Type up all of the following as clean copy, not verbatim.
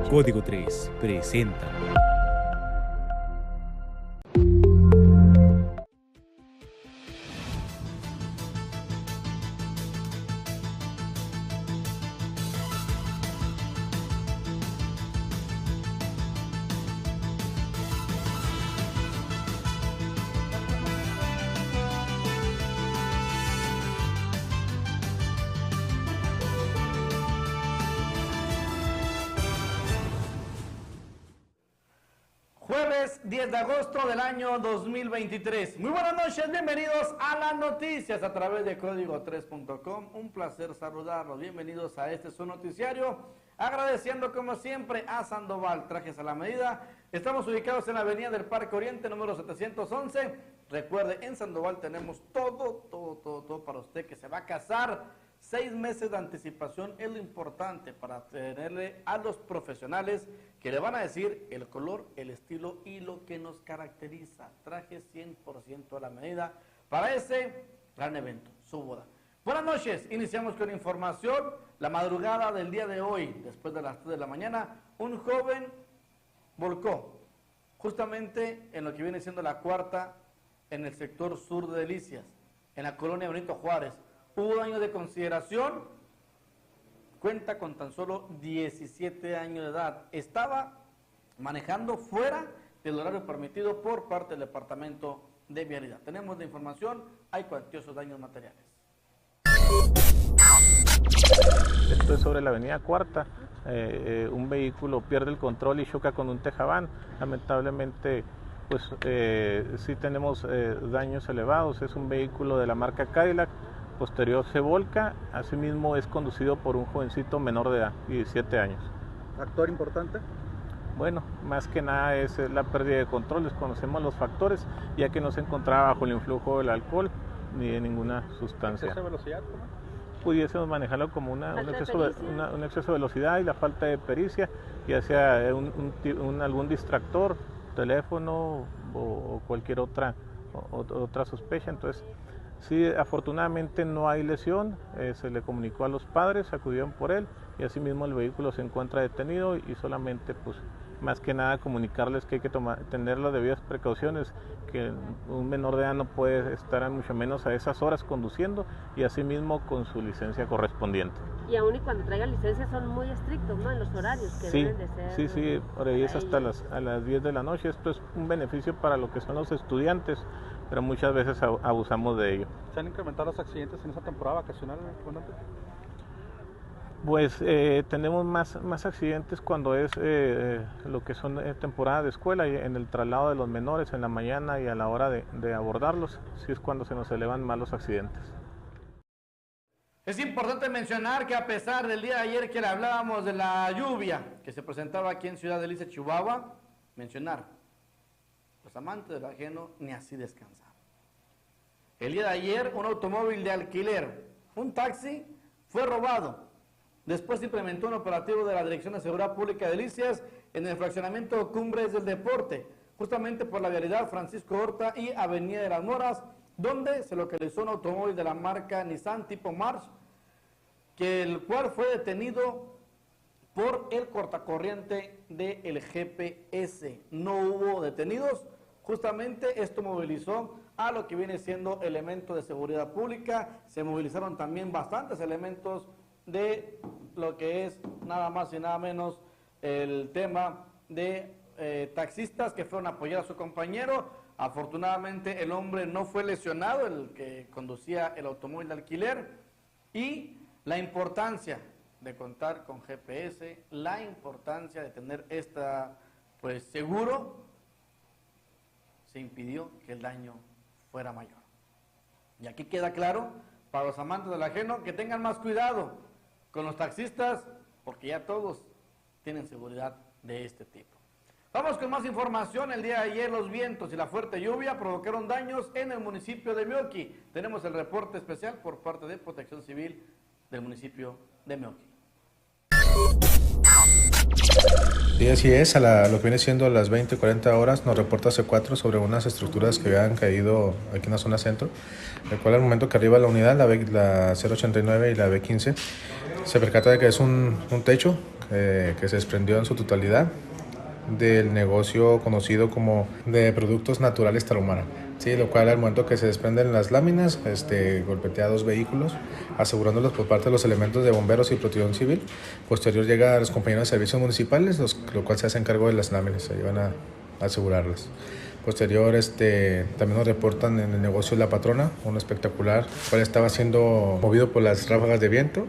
Código 3 presenta. Jueves 10 de agosto del año 2023. Muy buenas noches, bienvenidos a las noticias a través de código3.com. Un placer saludarlos, bienvenidos a este su noticiario. Agradeciendo como siempre a Sandoval Trajes a la Medida. Estamos ubicados en la avenida del Parque Oriente, número 711. Recuerde, en Sandoval tenemos todo para usted que se va a casar. 6 meses de anticipación es lo importante para tenerle a los profesionales que le van a decir el color, el estilo y lo que nos caracteriza. Traje 100% a la medida para ese gran evento, su boda. Buenas noches, iniciamos con información. La madrugada del día de hoy, después de las 3 de la mañana, un joven volcó justamente en lo que viene siendo la cuarta en el sector sur de Delicias, en la colonia Benito Juárez. Hubo daño de consideración, cuenta con tan solo 17 años de edad. Estaba manejando fuera del horario permitido por parte del Departamento de Vialidad. Tenemos la información, hay cuantiosos daños materiales. Esto es sobre la avenida Cuarta. Un vehículo pierde el control y choca con un tejabán. Lamentablemente, pues sí tenemos daños elevados. Es un vehículo de la marca Cadillac. Posterior se volca, asimismo es conducido por un jovencito menor de edad, 17 años. ¿Factor importante? Bueno, más que nada es la pérdida de control, desconocemos los factores, ya que no se encontraba bajo el influjo del alcohol ni de ninguna sustancia. ¿Exceso de velocidad? Pudiésemos manejarlo como un exceso de velocidad y la falta de pericia, ya sea algún distractor, teléfono o cualquier otra sospecha. Entonces, sí, afortunadamente no hay lesión, se le comunicó a los padres, acudieron por él y asimismo el vehículo se encuentra detenido y solamente, pues, más que nada comunicarles que hay que tener las debidas precauciones, que un menor de edad no puede estar mucho menos a esas horas conduciendo y asimismo con su licencia correspondiente. Y aún y cuando traigan licencia son muy estrictos, ¿no? En los horarios que deben de ser. Sí, por ahí es hasta a las 10 de la noche. Esto es un beneficio para lo que son los estudiantes, pero muchas veces abusamos de ello. ¿Se han incrementado los accidentes en esta temporada vacacional, comandante? Pues tenemos más accidentes cuando es lo que son temporada de escuela y en el traslado de los menores en la mañana y a la hora de abordarlos, sí es cuando se nos elevan más los accidentes. Es importante mencionar que a pesar del día de ayer que le hablábamos de la lluvia que se presentaba aquí en Ciudad Delicias, Chihuahua, mencionar, los amantes del ajeno ni así descansan. El día de ayer un automóvil de alquiler, un taxi, fue robado. Después se implementó un operativo de la Dirección de Seguridad Pública de Delicias en el fraccionamiento Cumbres del Deporte, justamente por la vialidad Francisco Horta y Avenida de las Moras, donde se localizó un automóvil de la marca Nissan tipo March, el cual fue detenido por el cortacorriente del GPS. No hubo detenidos, justamente esto movilizó a lo que viene siendo elementos de seguridad pública. Se movilizaron también bastantes elementos de lo que es nada más y nada menos el tema de taxistas que fueron a apoyar a su compañero. Afortunadamente el hombre no fue lesionado, el que conducía el automóvil de alquiler, y la importancia de contar con GPS, la importancia de tener seguro, se impidió que el daño fuera mayor. Y aquí queda claro para los amantes del ajeno que tengan más cuidado con los taxistas, porque ya todos tienen seguridad de este tipo. Vamos con más información. El día de ayer los vientos y la fuerte lluvia provocaron daños en el municipio de Meoqui. Tenemos el reporte especial por parte de Protección Civil del municipio de Meoqui. Sí, así es, lo que viene siendo a las 20:40 horas nos reporta C4 sobre unas estructuras que habían caído aquí en la zona centro, el cual al momento que arriba la unidad, la 089 y la B15, se percata de que es un techo que se desprendió en su totalidad del negocio conocido como de Productos Naturales Tarahumara. Sí, lo cual al momento que se desprenden las láminas, golpetea 2 vehículos, asegurándolos por parte de los elementos de bomberos y protección civil. Posterior llega a los compañeros de servicios municipales, lo cual se hace cargo de las láminas, se llevan a asegurarlas. Posterior, también nos reportan en el negocio La Patrona, uno espectacular, el cual estaba siendo movido por las ráfagas de viento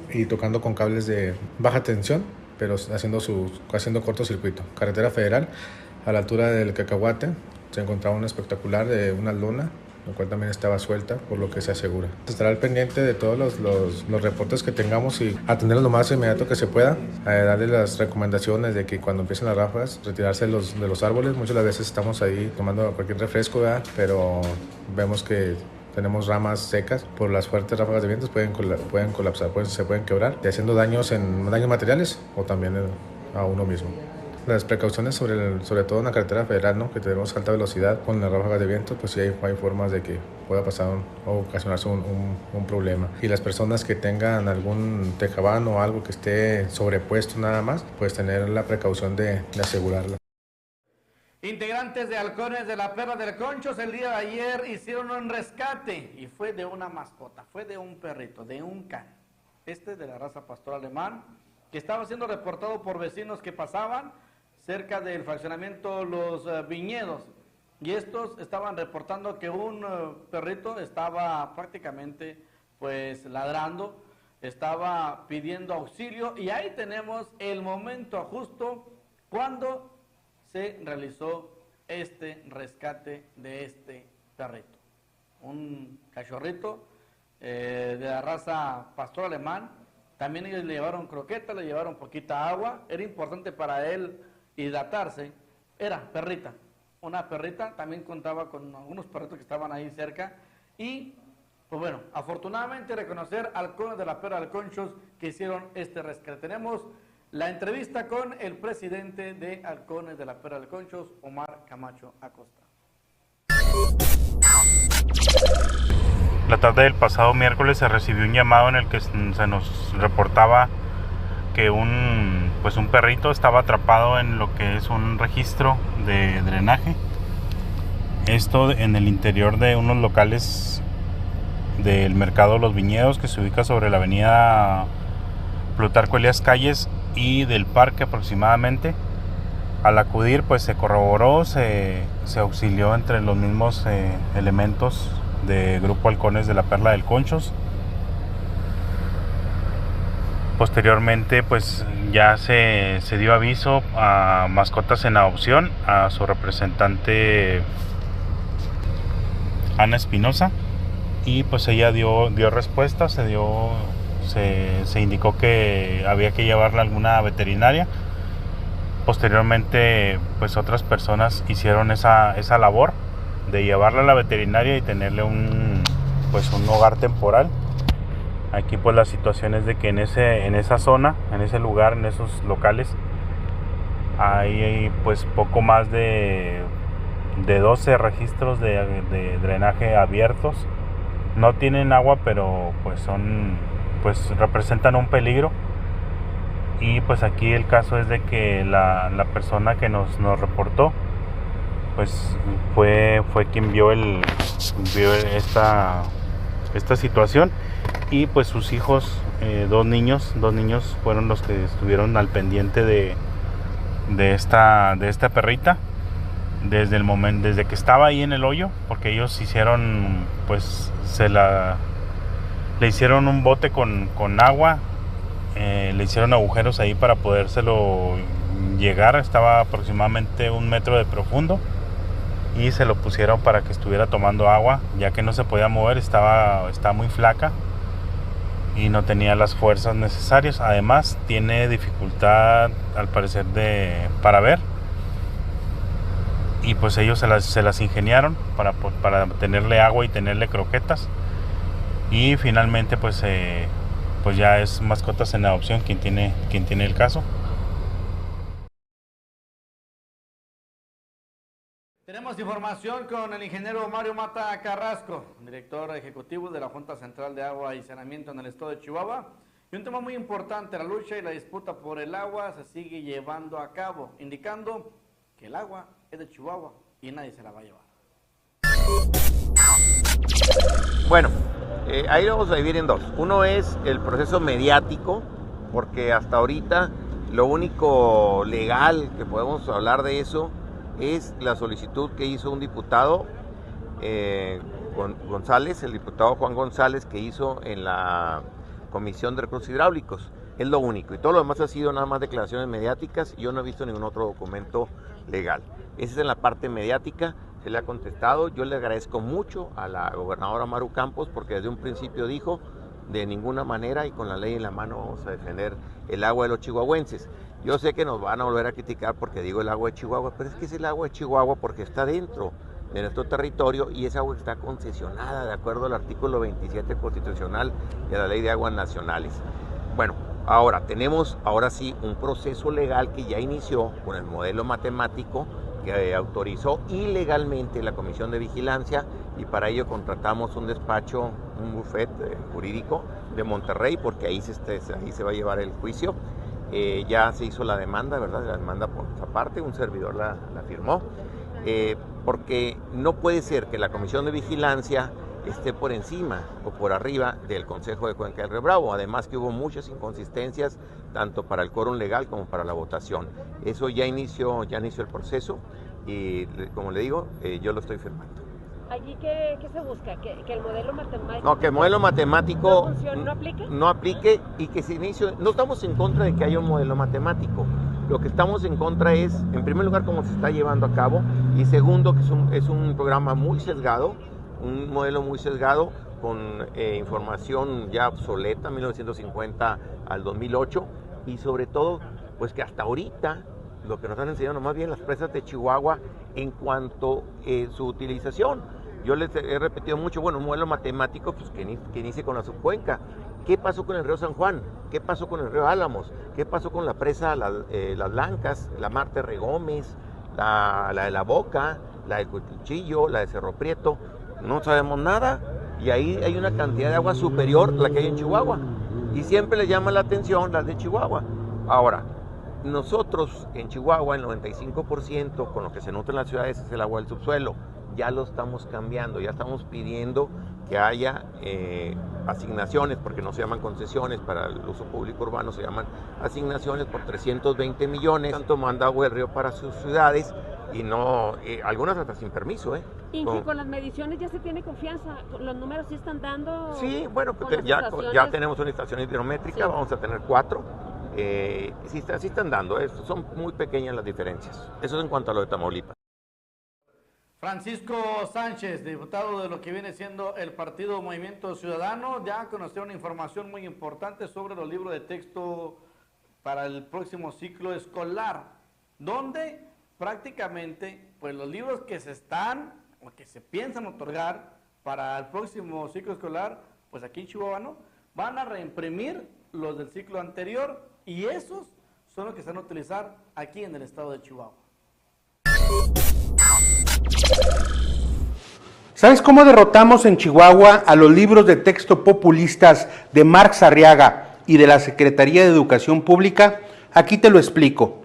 y tocando con cables de baja tensión, pero haciendo cortocircuito. Carretera Federal, a la altura del Cacahuate, se encontraba un espectacular de una lona, lo cual también estaba suelta, por lo que se asegura. Estará al pendiente de todos los reportes que tengamos y atenderlos lo más inmediato que se pueda, darle las recomendaciones de que cuando empiecen las ráfagas, retirarse de los árboles. Muchas veces estamos ahí tomando cualquier refresco, ¿verdad? Pero vemos que tenemos ramas secas, por las fuertes ráfagas de vientos pueden colapsar, se pueden quebrar, y haciendo daños materiales o también a uno mismo. Las precauciones sobre todo en la carretera federal, ¿no? Que tenemos alta velocidad con las ráfagas de viento, pues sí hay formas de que pueda pasar o ocasionarse un problema. Y las personas que tengan algún tejabán o algo que esté sobrepuesto nada más, pues tener la precaución de asegurarla. Integrantes de Halcones de la Perla del Conchos el día de ayer hicieron un rescate y fue de una mascota, fue de un perrito, de un can. De la raza pastor alemán, que estaba siendo reportado por vecinos que pasaban cerca del fraccionamiento Los Viñedos, y estos estaban reportando que un perrito estaba prácticamente pues ladrando, estaba pidiendo auxilio, y ahí tenemos el momento justo cuando se realizó este rescate de este perrito, un cachorrito de la raza pastor alemán. También ellos le llevaron croquetas, le llevaron poquita agua, era importante para él hidratarse. Era perrita, una perrita, también contaba con algunos perritos que estaban ahí cerca, y pues bueno, afortunadamente reconocer Halcones de la Perla del Conchos que hicieron este rescate. Tenemos la entrevista con el presidente de Halcones de la Perla del Conchos, Omar Camacho Acosta. La tarde del pasado miércoles se recibió un llamado en el que se nos reportaba que un perrito estaba atrapado en lo que es un registro de drenaje. Esto en el interior de unos locales del mercado Los Viñedos, que se ubica sobre la avenida Plutarco Elías Calles y del parque aproximadamente. Al acudir pues se corroboró, se auxilió entre los mismos elementos de Grupo Halcones de la Perla del Conchos. Posteriormente pues ya se dio aviso a Mascotas en Adopción, a su representante Ana Espinosa, y pues ella dio respuesta, se indicó que había que llevarla a alguna veterinaria. Posteriormente pues otras personas hicieron esa labor de llevarla a la veterinaria y tenerle un hogar temporal. Aquí pues la situación es de que en esa zona, en ese lugar, en esos locales hay pues poco más de 12 registros de drenaje abiertos. No tienen agua, pero pues representan un peligro. Y pues aquí el caso es de que la persona que nos reportó pues fue quien vio esta situación, y pues sus hijos, dos niños fueron los que estuvieron al pendiente de esta perrita desde que estaba ahí en el hoyo, porque ellos hicieron pues le hicieron un bote con agua, le hicieron agujeros ahí para podérselo llegar. Estaba aproximadamente 1 metro de profundo, y se lo pusieron para que estuviera tomando agua, ya que no se podía mover, estaba muy flaca y no tenía las fuerzas necesarias. Además tiene dificultad al parecer para ver, y pues ellos se las ingeniaron para tenerle agua y tenerle croquetas, y finalmente pues ya es Mascotas en Adopción quien tiene el caso. Tenemos información con el ingeniero Mario Mata Carrasco, director ejecutivo de la Junta Central de Agua y Saneamiento en el estado de Chihuahua, Y un tema muy importante, la lucha y la disputa por el agua se sigue llevando a cabo, indicando que el agua es de Chihuahua y nadie se la va a llevar. Bueno, ahí lo vamos a dividir en dos. Uno es el proceso mediático, porque hasta ahorita lo único legal que podemos hablar de eso es la solicitud que hizo un diputado, González, el diputado Juan González, que hizo en la Comisión de Recursos Hidráulicos. Es lo único, y todo lo demás ha sido nada más declaraciones mediáticas, y yo no he visto ningún otro documento legal. Esa es en la parte mediática, se le ha contestado. Yo le agradezco mucho a la gobernadora Maru Campos, porque desde un principio dijo, de ninguna manera y con la ley en la mano vamos a defender el agua de los chihuahuenses. Yo sé que nos van a volver a criticar porque digo el agua de Chihuahua, pero es que es el agua de Chihuahua porque está dentro de nuestro territorio y esa agua está concesionada de acuerdo al artículo 27 constitucional y a la ley de aguas nacionales. Bueno, ahora tenemos sí un proceso legal que ya inició con el modelo matemático que autorizó ilegalmente la Comisión de Vigilancia, y para ello contratamos un despacho, un bufet jurídico de Monterrey, porque ahí se va a llevar el juicio. Ya se hizo la demanda, ¿verdad? La demanda por esa parte, un servidor la firmó, porque no puede ser que la Comisión de Vigilancia esté por encima o por arriba del Consejo de Cuenca del Río Bravo. Además que hubo muchas inconsistencias, tanto para el quórum legal como para la votación. Eso ya inició el proceso y, como le digo, yo lo estoy firmando. ¿Allí qué se busca? ¿Que el modelo matemático... No, que el modelo matemático ¿No aplique? No aplique y que se inicie... No estamos en contra de que haya un modelo matemático. Lo que estamos en contra es, en primer lugar, cómo se está llevando a cabo, y segundo, que es un programa muy sesgado, un modelo muy sesgado, con información ya obsoleta, 1950 al 2008, y sobre todo, pues que hasta ahorita lo que nos han enseñado más bien las presas de Chihuahua en cuanto a su utilización. Yo les he repetido mucho, bueno, un modelo matemático pues que inicie con la subcuenca. ¿Qué pasó con el río San Juan? ¿Qué pasó con el río Álamos? ¿Qué pasó con la presa Las Blancas, la Marte Regómez, la de La Boca, la del Cuchillo, la de Cerro Prieto? No sabemos nada, y ahí hay una cantidad de agua superior a la que hay en Chihuahua, y siempre le llama la atención las de Chihuahua. Ahora, nosotros en Chihuahua, el 95% con lo que se nutre en las ciudades es el agua del subsuelo. Ya lo estamos cambiando, ya estamos pidiendo que haya asignaciones, porque no se llaman concesiones para el uso público urbano, se llaman asignaciones por 320 millones. Están tomando agua del río para sus ciudades, y no, algunas hasta sin permiso. Inge, con las mediciones ya se tiene confianza, los números sí están dando. Sí, bueno, porque ya tenemos una estación hidrométrica, sí. Vamos a tener 4. Sí están dando, son muy pequeñas las diferencias. Eso es en cuanto a lo de Tamaulipas. Francisco Sánchez, diputado de lo que viene siendo el partido Movimiento Ciudadano, ya conoció una información muy importante sobre los libros de texto para el próximo ciclo escolar, donde prácticamente pues los libros que se están o que se piensan otorgar para el próximo ciclo escolar, pues aquí en Chihuahua no, van a reimprimir los del ciclo anterior, y esos son los que se van a utilizar aquí en el estado de Chihuahua. ¿Sabes cómo derrotamos en Chihuahua a los libros de texto populistas de Marx Arriaga y de la Secretaría de Educación Pública? Aquí te lo explico.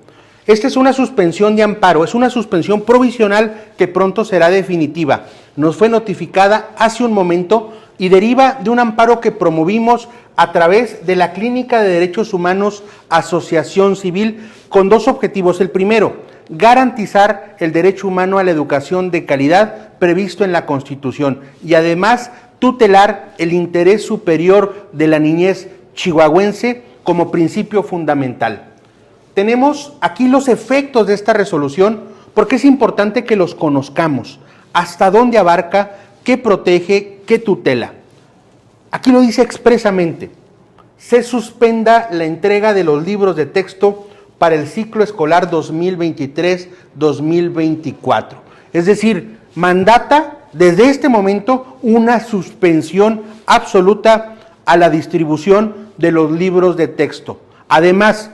Esta es una suspensión de amparo, es una suspensión provisional que pronto será definitiva. Nos fue notificada hace un momento y deriva de un amparo que promovimos a través de la Clínica de Derechos Humanos Asociación Civil, con 2 objetivos. El primero, garantizar el derecho humano a la educación de calidad previsto en la Constitución, y además tutelar el interés superior de la niñez chihuahuense como principio fundamental. Tenemos aquí los efectos de esta resolución porque es importante que los conozcamos, hasta dónde abarca, qué protege, qué tutela. Aquí lo dice expresamente: se suspenda la entrega de los libros de texto para el ciclo escolar 2023-2024. Es decir, mandata desde este momento una suspensión absoluta a la distribución de los libros de texto. Además,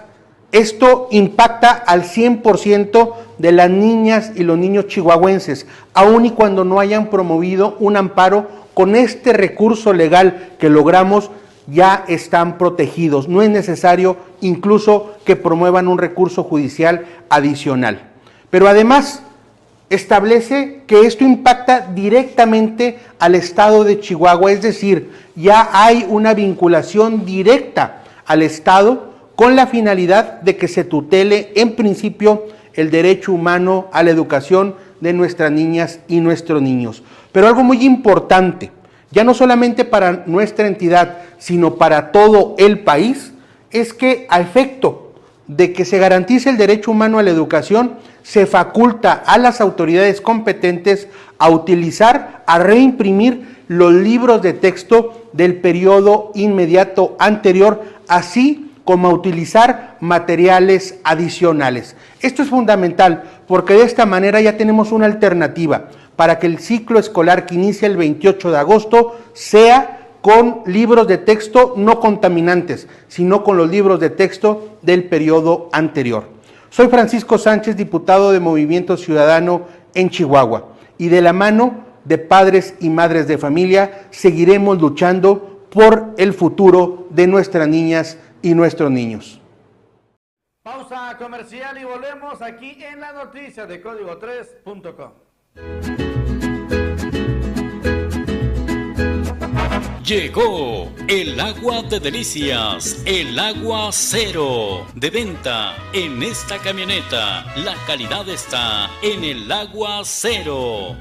esto impacta al 100% de las niñas y los niños chihuahuenses, aun y cuando no hayan promovido un amparo con este recurso legal que logramos ya están protegidos. No es necesario incluso que promuevan un recurso judicial adicional. Pero además establece que esto impacta directamente al estado de Chihuahua, es decir, ya hay una vinculación directa al estado con la finalidad de que se tutele en principio el derecho humano a la educación de nuestras niñas y nuestros niños. Pero algo muy importante, ya no solamente para nuestra entidad, sino para todo el país, es que a efecto de que se garantice el derecho humano a la educación, se faculta a las autoridades competentes a utilizar, a reimprimir los libros de texto del periodo inmediato anterior, así como a utilizar materiales adicionales. Esto es fundamental porque de esta manera ya tenemos una alternativa para que el ciclo escolar que inicia el 28 de agosto sea con libros de texto no contaminantes, sino con los libros de texto del periodo anterior. Soy Francisco Sánchez, diputado de Movimiento Ciudadano en Chihuahua, y de la mano de padres y madres de familia seguiremos luchando por el futuro de nuestras niñas y nuestros niños. Pausa comercial y volvemos aquí en las noticias de Código3.com. Llegó el agua de delicias, el agua cero, de venta en esta camioneta. La calidad está en el agua cero.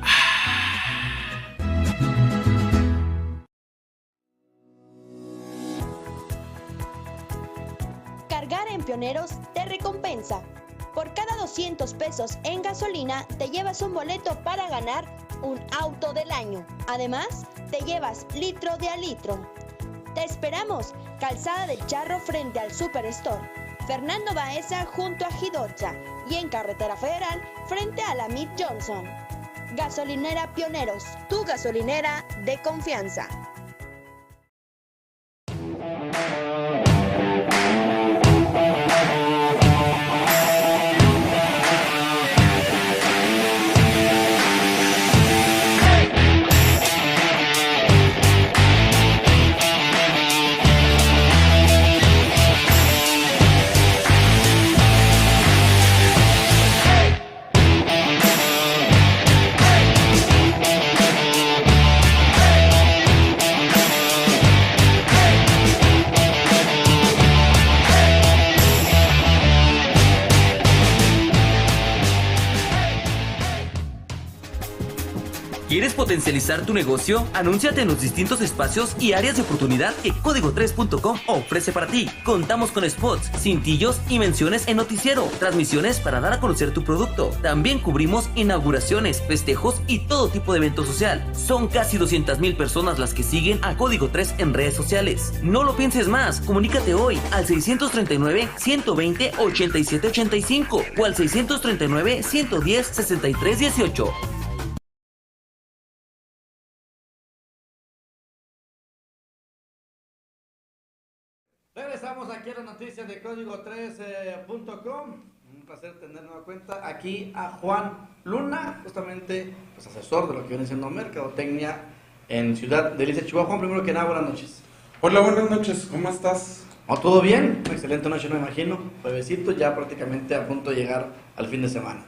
Cargar en Pioneros te recompensa. Por cada 200 pesos en gasolina te llevas un boleto para ganar un auto del año. Además, te llevas litro de a litro. Te esperamos, Calzada del Charro frente al Superstore, Fernando Baeza junto a Gidorcha y en Carretera Federal frente a la Mead Johnson. Gasolinera Pioneros, tu gasolinera de confianza. ¿Quieres potencializar tu negocio? Anúnciate en los distintos espacios y áreas de oportunidad que Código3.com ofrece para ti. Contamos con spots, cintillos y menciones en noticiero, transmisiones para dar a conocer tu producto. También cubrimos inauguraciones, festejos y todo tipo de evento social. Son casi 200,000 personas las que siguen a Código 3 en redes sociales. No lo pienses más, comunícate hoy al 639-120-8785 o al 639-110-6318. Regresamos aquí a las noticias de Código3.com. Un placer tener nueva cuenta aquí a Juan Luna, justamente pues, asesor de lo que viene siendo mercadotecnia en Ciudad Delicia, Chihuahua. Juan, primero que nada, buenas noches. Hola, buenas noches, ¿cómo estás? ¿Todo bien? Una excelente noche, me imagino. Juevesito, ya prácticamente a punto de llegar al fin de semana.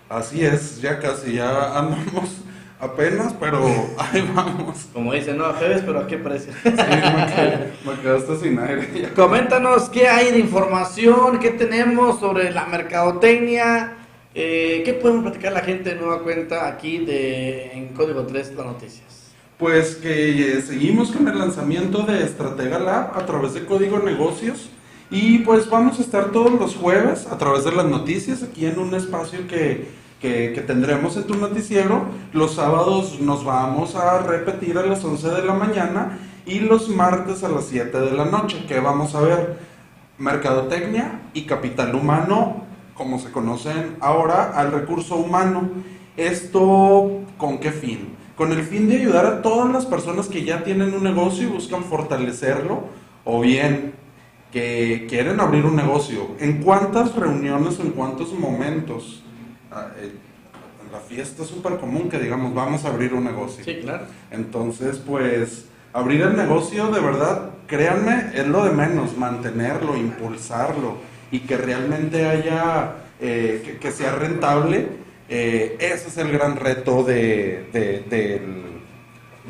Así es, ya casi, ya andamos apenas, pero ahí vamos. Como dicen, no a jueves, pero ¿a qué precio? Sí, me quedaste sin aire. Coméntanos qué hay de información, qué tenemos sobre la mercadotecnia, qué podemos platicar la gente de nueva cuenta aquí en Código 3, las noticias. Pues que seguimos con el lanzamiento de Estratega Lab a través de Código Negocios y pues vamos a estar todos los jueves a través de las noticias aquí en un espacio que tendremos en tu noticiero. Los sábados nos vamos a repetir a las 11 de la mañana y los martes a las 7 de la noche, que vamos a ver mercadotecnia y capital humano, como se conocen ahora, al recurso humano. ¿Esto con qué fin? Con el fin de ayudar a todas las personas que ya tienen un negocio y buscan fortalecerlo, o bien que quieren abrir un negocio. ¿En cuántas reuniones, en cuántos momentos? En la fiesta es súper común que digamos, vamos a abrir un negocio. Sí, claro. Entonces, pues, Abrir el negocio, de verdad, créanme, es lo de menos, mantenerlo, impulsarlo y que realmente haya, que sea rentable. Ese es el gran reto de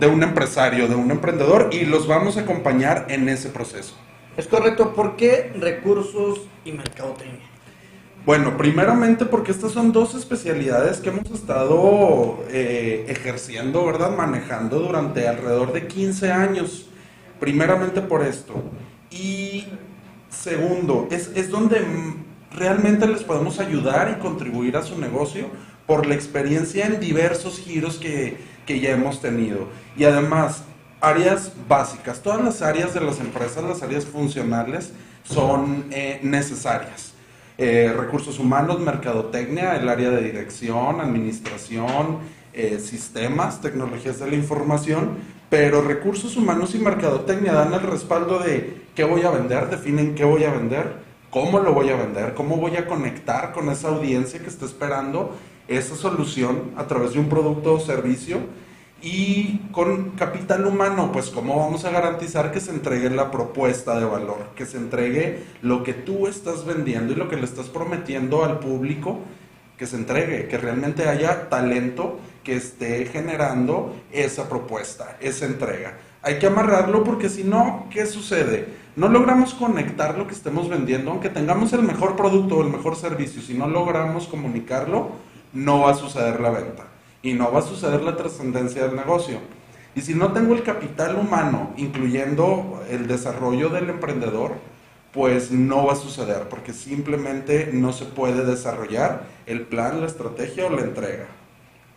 un empresario, de un emprendedor, y los vamos a acompañar en ese proceso. Es correcto. ¿Por qué recursos y mercadotecnia? Bueno, primeramente porque estas son dos especialidades que hemos estado ejerciendo, ¿verdad? Manejando durante alrededor de 15 años. Primeramente por esto. Y segundo, es donde realmente les podemos ayudar y contribuir a su negocio por la experiencia en diversos giros que ya hemos tenido. Y además, áreas básicas. Todas las áreas de las empresas, las áreas funcionales, son necesarias. Recursos humanos, mercadotecnia, el área de dirección, administración, sistemas, tecnologías de la información, pero recursos humanos y mercadotecnia dan el respaldo de qué voy a vender, definen qué voy a vender, cómo lo voy a vender, cómo voy a conectar con esa audiencia que está esperando esa solución a través de un producto o servicio. Y con capital humano, pues cómo vamos a garantizar que se entregue la propuesta de valor, que se entregue lo que tú estás vendiendo y lo que le estás prometiendo al público, que se entregue, que realmente haya talento que esté generando esa propuesta, esa entrega. Hay que amarrarlo porque si no, ¿qué sucede? No logramos conectar lo que estemos vendiendo, aunque tengamos el mejor producto o el mejor servicio. Si no logramos comunicarlo, no va a suceder la venta. Y no va a suceder la trascendencia del negocio. Y si no tengo el capital humano, incluyendo el desarrollo del emprendedor, pues no va a suceder, porque simplemente no se puede desarrollar el plan, la estrategia o la entrega.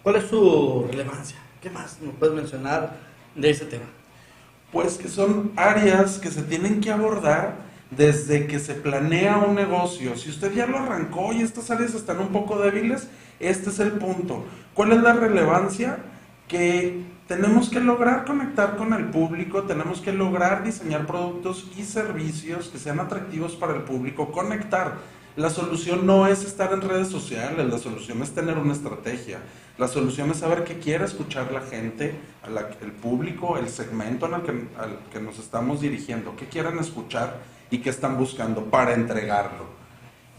¿Cuál es su relevancia? ¿Qué más nos puedes mencionar de ese tema? Pues que son áreas que se tienen que abordar desde que se planea un negocio. Si usted ya lo arrancó y estas áreas están un poco débiles, este es el punto. ¿Cuál es la relevancia? Que tenemos que lograr conectar con el público, tenemos que lograr diseñar productos y servicios que sean atractivos para el público, conectar. La solución no es estar en redes sociales, la solución es tener una estrategia. La solución es saber qué quiere escuchar la gente, el público, el segmento al que nos estamos dirigiendo, qué quieren escuchar y qué están buscando para entregarlo.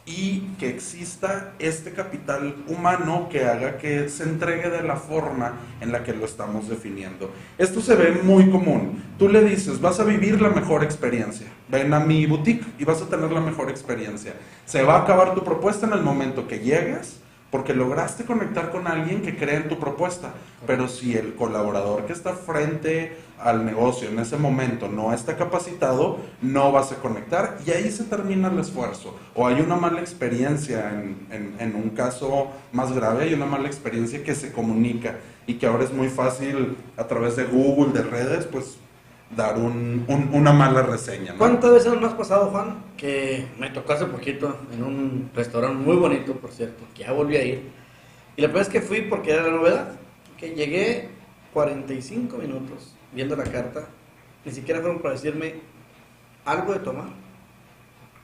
Y que exista este capital humano que haga que se entregue de la forma en la que lo estamos definiendo. Esto se ve muy común. Tú le dices, vas a vivir la mejor experiencia. Ven a mi boutique y vas a tener la mejor experiencia. Se va a acabar tu propuesta en el momento que llegues, porque lograste conectar con alguien que cree en tu propuesta. Pero si el colaborador que está frente al negocio en ese momento no está capacitado, no vas a conectar y ahí se termina el esfuerzo. O hay una mala experiencia, en un caso más grave, hay una mala experiencia que se comunica y que ahora es muy fácil a través de Google, de redes, pues dar una mala reseña, ¿no? ¿Cuántas veces nos ha pasado, Juan? Que me tocó hace poquito en un restaurante muy bonito, por cierto, que ya volví a ir. Y la primera vez que fui, porque era la novedad, que llegué 45 minutos viendo la carta, ni siquiera fueron para decirme algo de tomar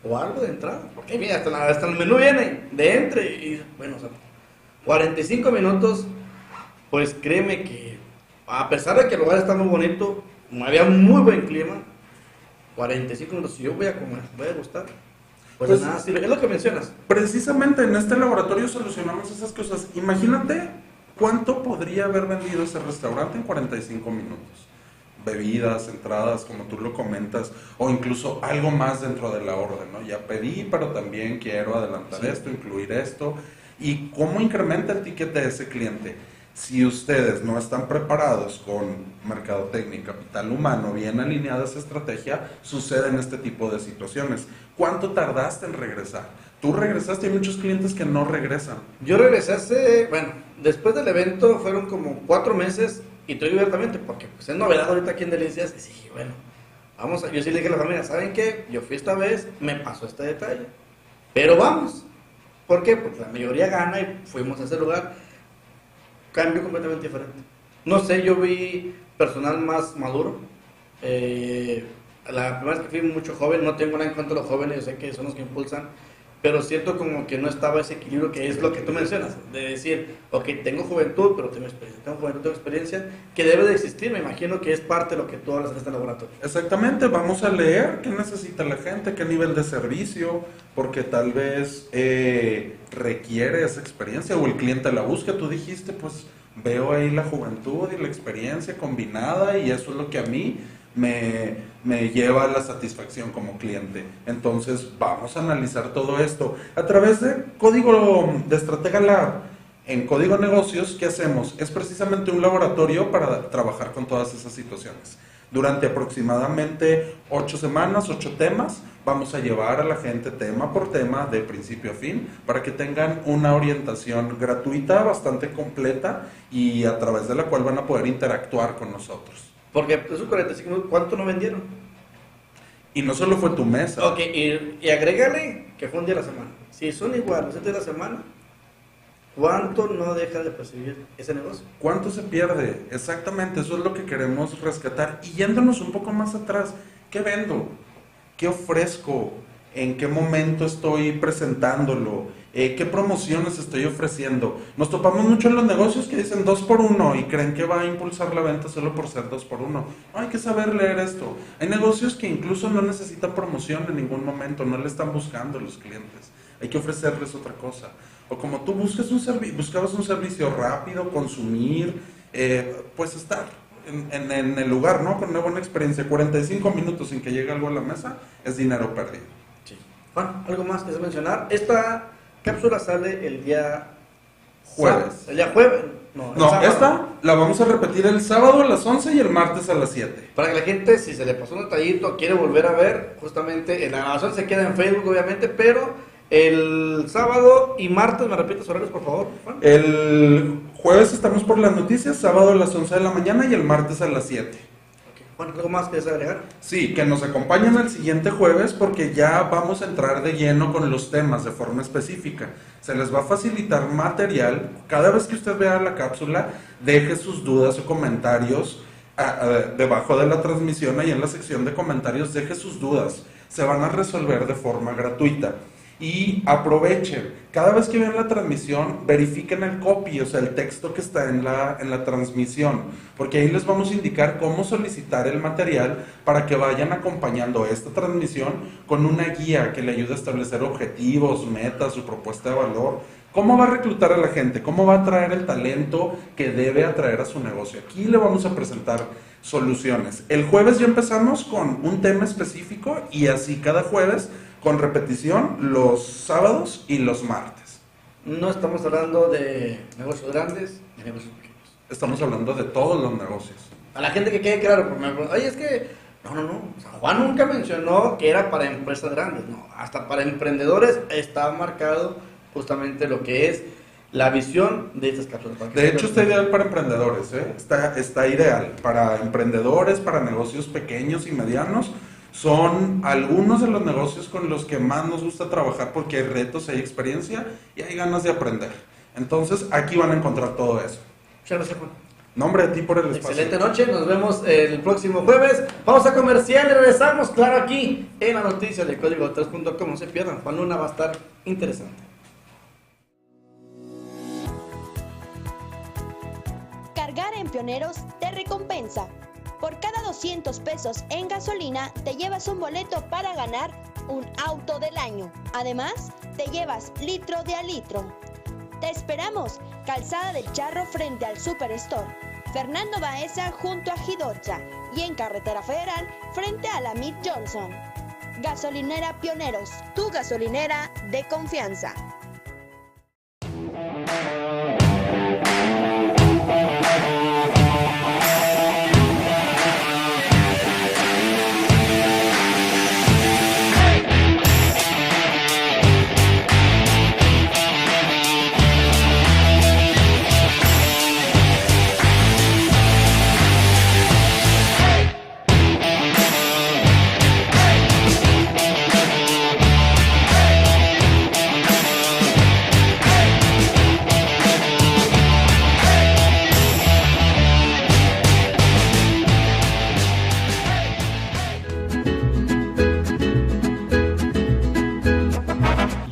o algo de entrada. Porque mira, hasta el menú viene de entre y bueno, o sea, 45 minutos, pues créeme que a pesar de que el lugar está muy bonito, había muy buen clima, 45 minutos, si yo voy a comer, voy a gustar, pues nada, sí, es lo que mencionas. Precisamente en este laboratorio solucionamos esas cosas. Imagínate cuánto podría haber vendido ese restaurante en 45 minutos. Bebidas, entradas, como tú lo comentas, o incluso algo más dentro de la orden, ¿no? Ya pedí, pero también quiero adelantar esto, incluir esto. ¿Y cómo incrementa el ticket de ese cliente? Si ustedes no están preparados con mercadotecnia y capital humano bien alineada a esa estrategia, suceden este tipo de situaciones. ¿Cuánto tardaste en regresar? Tú regresaste y hay muchos clientes que no regresan. Yo regresé después del evento fueron como 4 meses y te digo abiertamente porque pues es novedad ahorita aquí en Delicias y dije, bueno, yo sí le dije a la familia, ¿saben qué? Yo fui esta vez, me pasó este detalle, pero vamos. ¿Por qué? Porque la mayoría gana y fuimos a ese lugar. Cambio completamente diferente. No sé, yo vi personal más maduro. La primera vez que fui mucho joven, no tengo nada en contra de los jóvenes, yo sé que son los que impulsan, pero siento como que no estaba ese equilibrio que es lo que tú mencionas, de decir, ok, tengo juventud, pero tengo experiencia, que debe de existir, me imagino que es parte de lo que tú hablas en este laboratorio. Exactamente, vamos a leer qué necesita la gente, qué nivel de servicio, porque tal vez requiere esa experiencia o el cliente la busca. Tú dijiste, pues veo ahí la juventud y la experiencia combinada y eso es lo que a mí me lleva a la satisfacción como cliente. Entonces vamos a analizar todo esto a través de Código de Estratega Lab. En Código Negocios, ¿qué hacemos? Es precisamente un laboratorio para trabajar con todas esas situaciones. Durante aproximadamente 8 semanas, 8 temas, vamos a llevar a la gente tema por tema, de principio a fin, para que tengan una orientación gratuita, bastante completa, y a través de la cual van a poder interactuar con nosotros. Porque esos 45 minutos, ¿cuánto no vendieron? Y no solo fue tu mesa. Ok, y agrégale que fue un día a la semana. Si son iguales, 7 días a la semana, ¿cuánto no deja de percibir ese negocio? ¿Cuánto se pierde? Exactamente, eso es lo que queremos rescatar. Y yéndonos un poco más atrás, ¿qué vendo? ¿Qué ofrezco? ¿En qué momento estoy presentándolo? ¿Qué promociones estoy ofreciendo? Nos topamos mucho en los negocios que dicen 2x1 y creen que va a impulsar la venta solo por ser 2x1. No, hay que saber leer esto. Hay negocios que incluso no necesitan promoción en ningún momento, no le están buscando los clientes. Hay que ofrecerles otra cosa. O como tú buscabas un servicio rápido, consumir, pues estar en el lugar, ¿no? Con una buena experiencia. 45 minutos sin que llegue algo a la mesa es dinero perdido. Sí. Juan, ¿algo más que mencionar? Esta cápsula sale el día jueves. ¿El día jueves? No, esta la vamos a repetir el sábado a las 11 y el martes a las 7. Para que la gente, si se le pasó un detallito, quiere volver a ver, justamente la grabación se queda en Facebook, obviamente, pero el sábado y martes, ¿me repites horarios, por favor, Juan? El jueves estamos por las noticias, sábado a las 11 de la mañana y el martes a las 7. Juan, ¿algo más que desea agregar? Sí, que nos acompañen el siguiente jueves porque ya vamos a entrar de lleno con los temas de forma específica. Se les va a facilitar material. Cada vez que usted vea la cápsula, deje sus dudas o comentarios debajo de la transmisión, ahí en la sección de comentarios, deje sus dudas. Se van a resolver de forma gratuita. Y aprovechen, cada vez que vean la transmisión, verifiquen el copy, o sea, el texto que está en la transmisión, porque ahí les vamos a indicar cómo solicitar el material para que vayan acompañando esta transmisión con una guía que le ayude a establecer objetivos, metas, su propuesta de valor, cómo va a reclutar a la gente, cómo va a atraer el talento que debe atraer a su negocio. Aquí le vamos a presentar soluciones. El jueves ya empezamos con un tema específico y así cada jueves, con repetición los sábados y los martes. No estamos hablando de negocios grandes ni negocios pequeños. Estamos hablando de todos los negocios. A la gente que quede claro, por ejemplo, oye, es que no. O sea, Juan nunca mencionó que era para empresas grandes. No, hasta para emprendedores está marcado justamente lo que es la visión de estas cápsulas. De hecho, está ideal para emprendedores, ¿eh? Está ideal para emprendedores, para negocios pequeños y medianos. Son algunos de los negocios con los que más nos gusta trabajar porque hay retos, hay experiencia y hay ganas de aprender. Entonces, aquí van a encontrar todo eso. Muchas gracias, Juan. Nombre a ti por el espacio. Excelente noche, nos vemos el próximo jueves. Pausa comercial y regresamos, claro, aquí en la noticia de Código3.com. No se pierdan, Juan Luna va a estar interesante. Cargar en Pioneros te recompensa. Por cada 200 pesos en gasolina, te llevas un boleto para ganar un auto del año. Además, te llevas litro de a litro. Te esperamos, Calzada del Charro frente al Superstore, Fernando Baeza junto a Gidocha y en Carretera Federal frente a la Mid Johnson. Gasolinera Pioneros, tu gasolinera de confianza.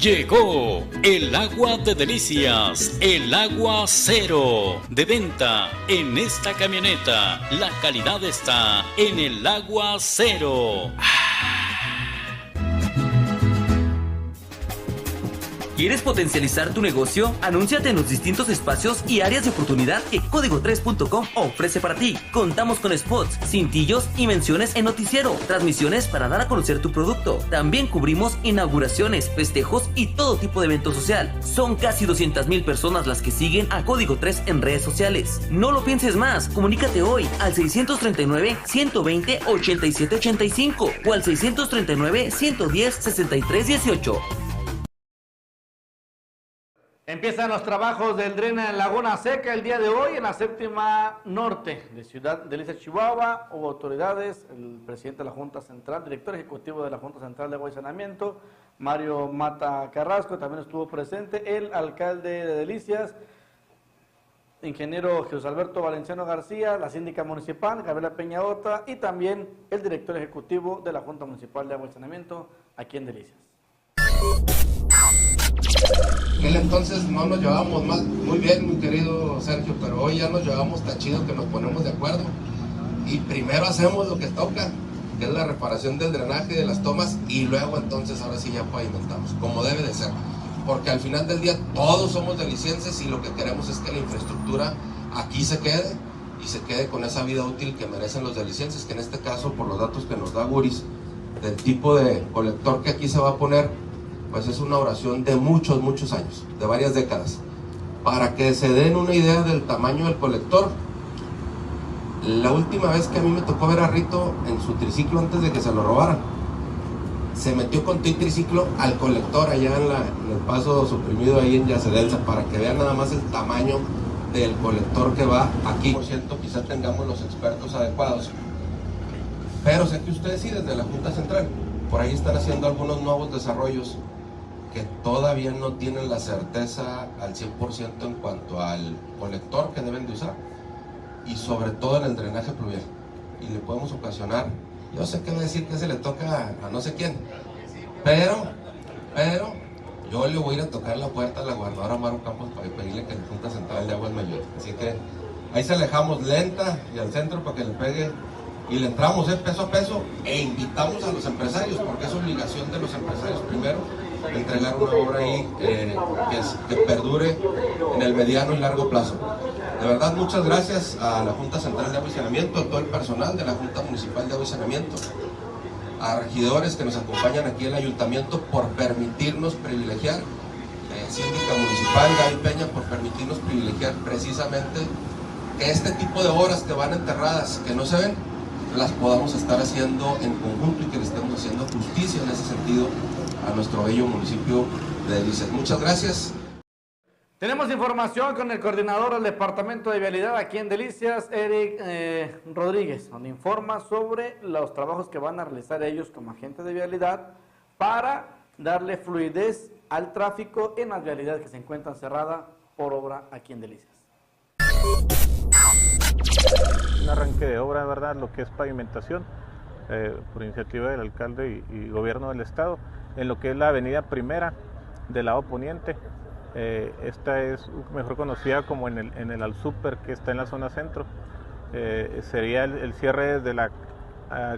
Llegó el agua de delicias, el agua cero, de venta en esta camioneta. La calidad está en el agua cero. ¿Quieres potencializar tu negocio? Anúnciate en los distintos espacios y áreas de oportunidad que Código3.com ofrece para ti. Contamos con spots, cintillos y menciones en noticiero, transmisiones para dar a conocer tu producto. También cubrimos inauguraciones, festejos y todo tipo de evento social. Son casi 200,000 personas las que siguen a Código 3 en redes sociales. No lo pienses más, comunícate hoy al 639-120-8785 o al 639-110-6318. Empiezan los trabajos del drenaje en Laguna Seca el día de hoy en la séptima norte de Ciudad de Liza, Chihuahua. Hubo autoridades, el presidente de la Junta Central, director ejecutivo de la Junta Central de Agua y Saneamiento, Mario Mata Carrasco, también estuvo presente el alcalde de Delicias, ingeniero Jesús Alberto Valenciano García, la síndica municipal, Gabriela Peñaota, y también el director ejecutivo de la Junta Municipal de Agua y Saneamiento aquí en Delicias. En aquel entonces no nos llevábamos muy bien, mi querido Sergio, pero hoy ya nos llevamos tan chido que nos ponemos de acuerdo y primero hacemos lo que toca, que es la reparación del drenaje de las tomas, y luego entonces ahora sí ya pavimentamos, como debe de ser, porque al final del día todos somos delicienses y lo que queremos es que la infraestructura aquí se quede y se quede con esa vida útil que merecen los delicienses, que en este caso, por los datos que nos da Guris, del tipo de colector que aquí se va a poner, pues es una oración de muchos años, de varias décadas. Para que se den una idea del tamaño del colector, la última vez que a mí me tocó ver a Rito en su triciclo antes de que se lo robaran, se metió con tu triciclo al colector allá en el paso suprimido ahí en Yacedelsa, para que vean nada más el tamaño del colector que va aquí. Por cierto, quizá tengamos los expertos adecuados, pero sé que ustedes sí, desde la Junta Central, por ahí están haciendo algunos nuevos desarrollos que todavía no tienen la certeza al 100% en cuanto al colector que deben de usar y sobre todo en el drenaje pluvial, y le podemos ocasionar, yo sé que va a decir que se le toca a no sé quién, pero yo le voy a ir a tocar la puerta a la gobernadora Maru Campos para pedirle que la Junta Central de Aguas me ayude, así que ahí se alejamos lenta y al centro para que le pegue y le entramos peso a peso, e invitamos a los empresarios, porque es obligación de los empresarios primero entregar una obra ahí que perdure en el mediano y largo plazo. De verdad, muchas gracias a la Junta Central de Agua y Saneamiento, a todo el personal de la Junta Municipal de Agua y Saneamiento, a regidores que nos acompañan aquí en el Ayuntamiento por permitirnos privilegiar, síndica municipal Gaby Peña, por permitirnos privilegiar precisamente que este tipo de obras que van enterradas, que no se ven, las podamos estar haciendo en conjunto y que le estemos haciendo justicia en ese sentido a nuestro bello municipio de Delicias. Muchas gracias. Tenemos información con el coordinador del Departamento de Vialidad aquí en Delicias, Eric Rodríguez, donde informa sobre los trabajos que van a realizar ellos como agentes de vialidad para darle fluidez al tráfico en las vialidades que se encuentran cerradas por obra aquí en Delicias. Un arranque de obra, ¿verdad? Lo que es pavimentación, por iniciativa del alcalde y gobierno del estado, en lo que es la avenida Primera del lado poniente. Esta es mejor conocida como en el Alsúper, que está en la zona centro. Sería el cierre desde la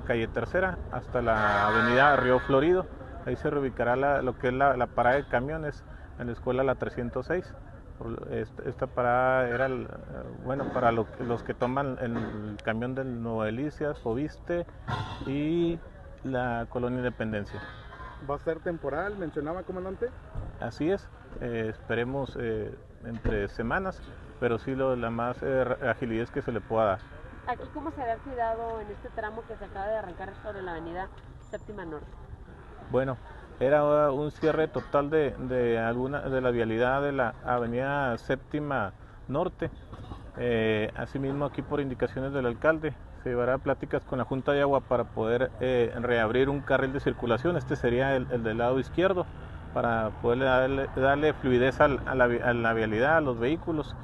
calle Tercera hasta la avenida Río Florido. Ahí se reubicará lo que es la parada de camiones en la escuela La 306. Esta parada era para los que toman el camión del Nuevo Delicias, Fobiste y la Colonia Independencia. ¿Va a ser temporal, mencionaba, comandante? Así es, esperemos entre semanas, pero sí la más agilidad que se le pueda dar. ¿Aquí cómo se ha cuidado en este tramo que se acaba de arrancar sobre la avenida Séptima Norte? Bueno, era un cierre total de la vialidad de la avenida Séptima Norte. Asimismo, aquí por indicaciones del alcalde, se llevará pláticas con la Junta de Agua para poder reabrir un carril de circulación. Este sería el del lado izquierdo, para poder darle fluidez a la vialidad, a los vehículos.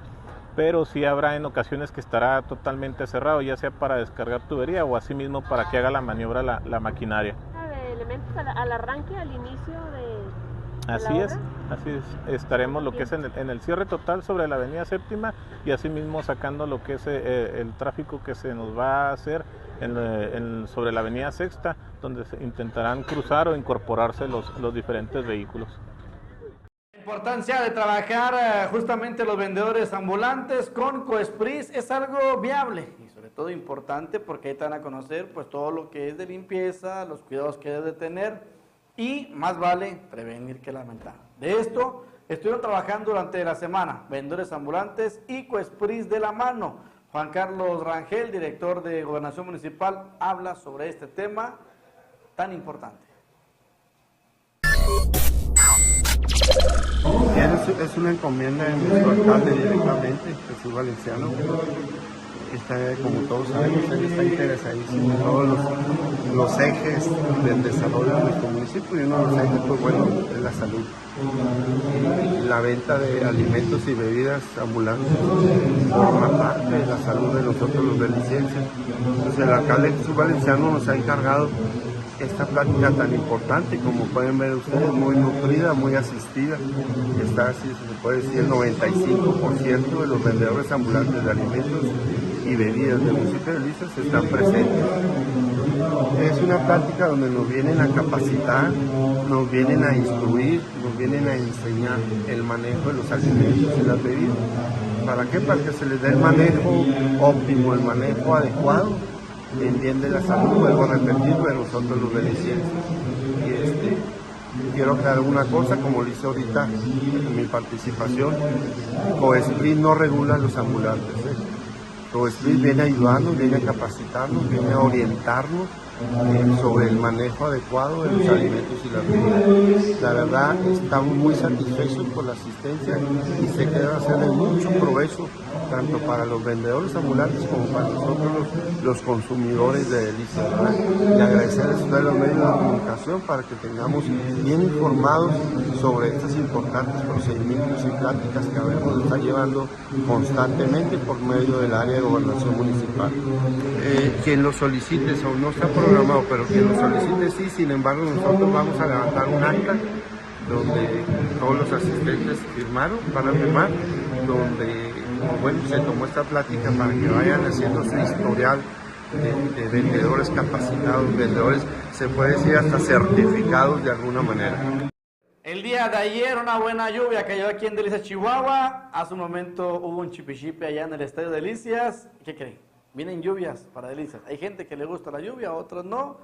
Pero sí habrá en ocasiones que estará totalmente cerrado, ya sea para descargar tubería o asimismo para que haga la maniobra la maquinaria. ¿Elementos al arranque, al inicio Así es. Estaremos lo que es en el cierre total sobre la avenida Séptima y asimismo sacando lo que es el tráfico que se nos va a hacer sobre la avenida Sexta, donde se intentarán cruzar o incorporarse los diferentes vehículos. La importancia de trabajar justamente los vendedores ambulantes con Coespris es algo viable y sobre todo importante porque ahí te van a conocer pues todo lo que es de limpieza, los cuidados que debes de tener y más vale prevenir que lamentar. De esto estuvieron trabajando durante la semana vendedores ambulantes y Coespris de la mano. Juan Carlos Rangel, director de Gobernación Municipal, habla sobre este tema tan importante. Es una encomienda de nuestro alcalde directamente, Jesús Valenciano. Está, como todos sabemos, él está interesadísimo en todos los ejes del desarrollo de nuestro municipio y uno de los ejes, pues bueno, es la salud. La venta de alimentos y bebidas ambulantes forma parte de la salud de nosotros los delicienses. Entonces el alcalde Jesús Valenciano nos ha encargado esta plática tan importante, como pueden ver ustedes, muy nutrida, muy asistida. Está, así se puede decir, el 95% de los vendedores ambulantes de alimentos y bebidas del municipio de Delicias están presentes. Es una plática donde nos vienen a capacitar, nos vienen a instruir, nos vienen a enseñar el manejo de los alimentos y las bebidas. ¿Para qué? Para que se les dé el manejo óptimo, el manejo adecuado en bien de la salud, vuelvo a repetirlo, de nosotros los delicienses. Y quiero aclarar una cosa, como lo hice ahorita en mi participación, Coespris no regula los ambulantes. Coespris viene a ayudarnos, viene a capacitarnos, viene a orientarnos sobre el manejo adecuado de los alimentos y las bebidas. La verdad, estamos muy satisfechos por la asistencia y se queda hacer de mucho provecho tanto para los vendedores ambulantes como para nosotros los consumidores de Delicias. Y agradecerles a ustedes los medios de comunicación para que tengamos bien informados sobre estos importantes procedimientos y pláticas que habemos de estar llevando constantemente por medio del área de gobernación municipal. Quien lo solicite, eso no está programado, pero quien lo solicite sí, sin embargo nosotros vamos a levantar un acta donde todos los asistentes van a firmar, donde bueno, se tomó esta plática para que vayan haciendo su historial de vendedores capacitados, vendedores, se puede decir hasta certificados de alguna manera. El día de ayer una buena lluvia cayó aquí en Delicias, Chihuahua. Hace un momento hubo un chipichipe allá en el estadio de Delicias. ¿Qué creen? Vienen lluvias para Delicias. Hay gente que le gusta la lluvia, otros no.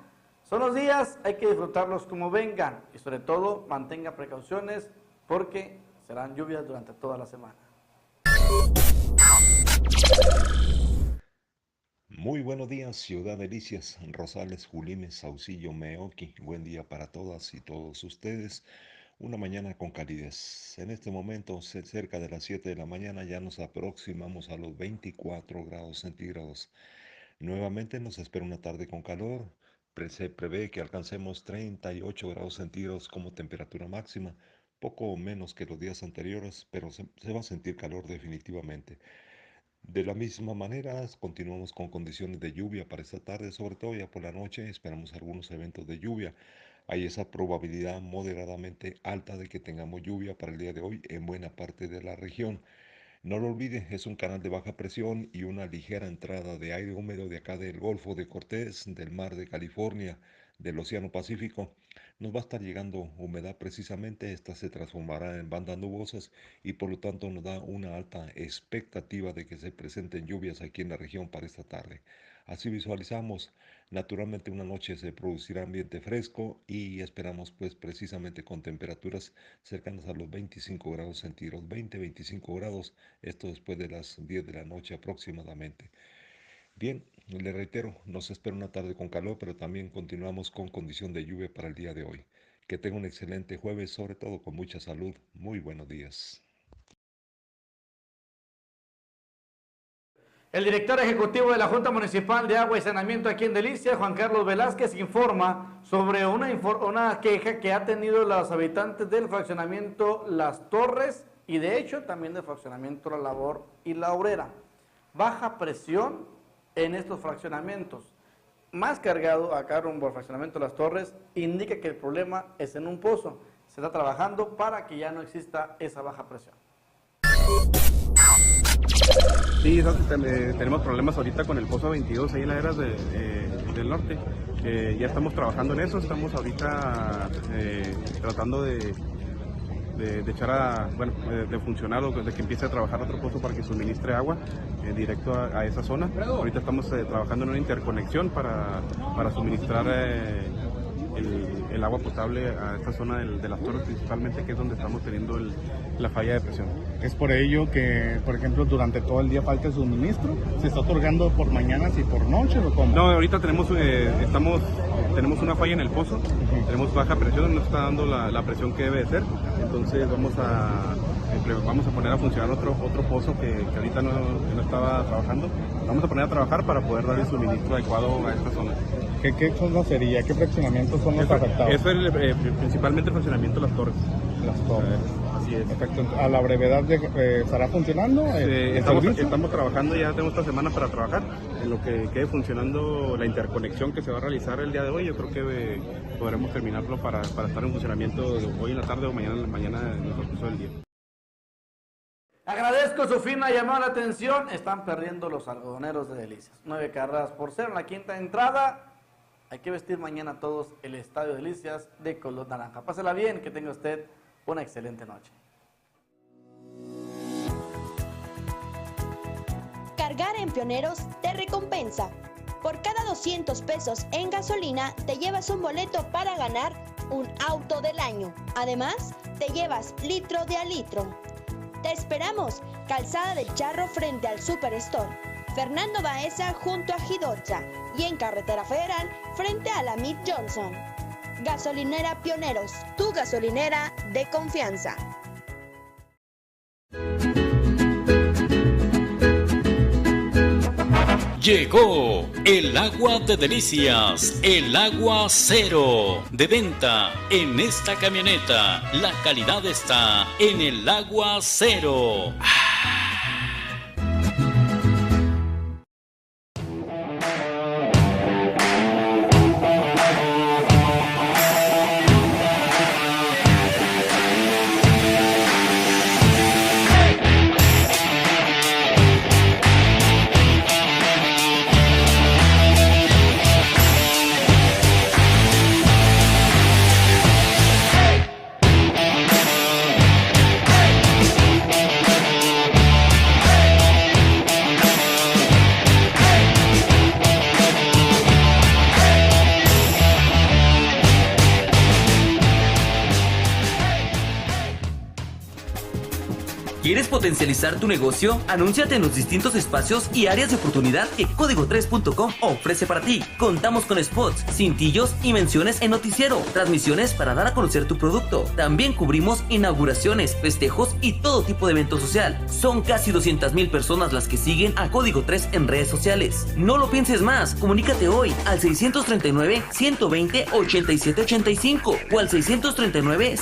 Son los días, hay que disfrutarlos como vengan. Y sobre todo, mantenga precauciones porque serán lluvias durante toda la semana. Muy buenos días, Ciudad Delicias, Rosales, Julimes, Saucillo, Meoqui. Buen día para todas y todos ustedes. Una mañana con calidez. En este momento, cerca de las 7 de la mañana, ya nos aproximamos a los 24 grados centígrados. Nuevamente nos espera una tarde con calor. Se prevé que alcancemos 38 grados centígrados como temperatura máxima, poco menos que los días anteriores, pero se va a sentir calor definitivamente. De la misma manera, continuamos con condiciones de lluvia para esta tarde, sobre todo ya por la noche esperamos algunos eventos de lluvia. Hay esa probabilidad moderadamente alta de que tengamos lluvia para el día de hoy en buena parte de la región. No lo olvide, es un canal de baja presión y una ligera entrada de aire húmedo de acá del Golfo de Cortés, del Mar de California, del Océano Pacífico. Nos va a estar llegando humedad precisamente, esta se transformará en bandas nubosas y por lo tanto nos da una alta expectativa de que se presenten lluvias aquí en la región para esta tarde. Así visualizamos, naturalmente una noche se producirá ambiente fresco y esperamos pues precisamente con temperaturas cercanas a los 25 grados centígrados, 20-25 grados, esto después de las 10 de la noche aproximadamente. Bien, le reitero, nos espera una tarde con calor, pero también continuamos con condición de lluvia para el día de hoy. Que tenga un excelente jueves, sobre todo con mucha salud. Muy buenos días. El director ejecutivo de la Junta Municipal de Agua y Saneamiento aquí en Delicias, Juan Carlos Velázquez, informa sobre una queja que ha tenido los habitantes del fraccionamiento Las Torres y de hecho también del fraccionamiento La Labor y La Obrera. Baja presión en estos fraccionamientos. Más cargado acá rumbo al fraccionamiento Las Torres, indica que el problema es en un pozo. se está trabajando para que ya no exista esa baja presión. Sí, tenemos problemas ahorita con el pozo 22 ahí en las eras del norte. Ya estamos trabajando en eso, estamos ahorita tratando de echar de funcionar o de que empiece a trabajar otro pozo para que suministre agua directo a esa zona. Ahorita estamos trabajando en una interconexión para suministrar el agua potable a esta zona de las torres principalmente, que es donde estamos teniendo la falla de presión. Es por ello que, por ejemplo, durante todo el día falta el suministro. ¿Se está otorgando por mañanas y por noches o cómo? No, ahorita tenemos una falla en el pozo, tenemos baja presión, no está dando la presión que debe de ser, entonces vamos a poner a funcionar otro pozo que ahorita no estaba trabajando. Vamos a poner a trabajar para poder dar el suministro adecuado a esta zona. ¿Qué zona sería? ¿Qué fraccionamientos son los afectados? Eso es principalmente el fraccionamiento de las torres. Las torres. Así es. Perfecto. ¿A la brevedad estará funcionando el servicio? Estamos trabajando, ya tenemos esta semana para trabajar en lo que quede funcionando la interconexión que se va a realizar el día de hoy. Yo creo que podremos terminarlo para estar en funcionamiento hoy en la tarde o mañana en el transcurso del día. Agradezco su firme llamada a la atención. Están perdiendo los algodoneros de Delicias. 9 carreras por 0 en la quinta entrada. Hay que vestir mañana todos el Estadio Delicias de color naranja. Pásela bien, que tenga usted una excelente noche. Cargar en Pioneros te recompensa. Por cada 200 pesos en gasolina te llevas un boleto para ganar un auto del año. Además, te llevas litro de a litro. Te esperamos, Calzada del Charro frente al Superstore, Fernando Baeza junto a Gidorcha y en Carretera Federal frente a la Mid Johnson. Gasolinera Pioneros, tu gasolinera de confianza. Llegó el agua de Delicias, el agua cero, de venta en esta camioneta. La calidad está en el agua cero. ¿Quieres potencializar tu negocio? Anúnciate en los distintos espacios y áreas de oportunidad que Código3.com ofrece para ti. Contamos con spots, cintillos y menciones en noticiero, transmisiones para dar a conocer tu producto. También cubrimos inauguraciones, festejos y todo tipo de evento social. Son casi 200,000 personas las que siguen a Código 3 en redes sociales. No lo pienses más, comunícate hoy al 639-120-8785 o al 639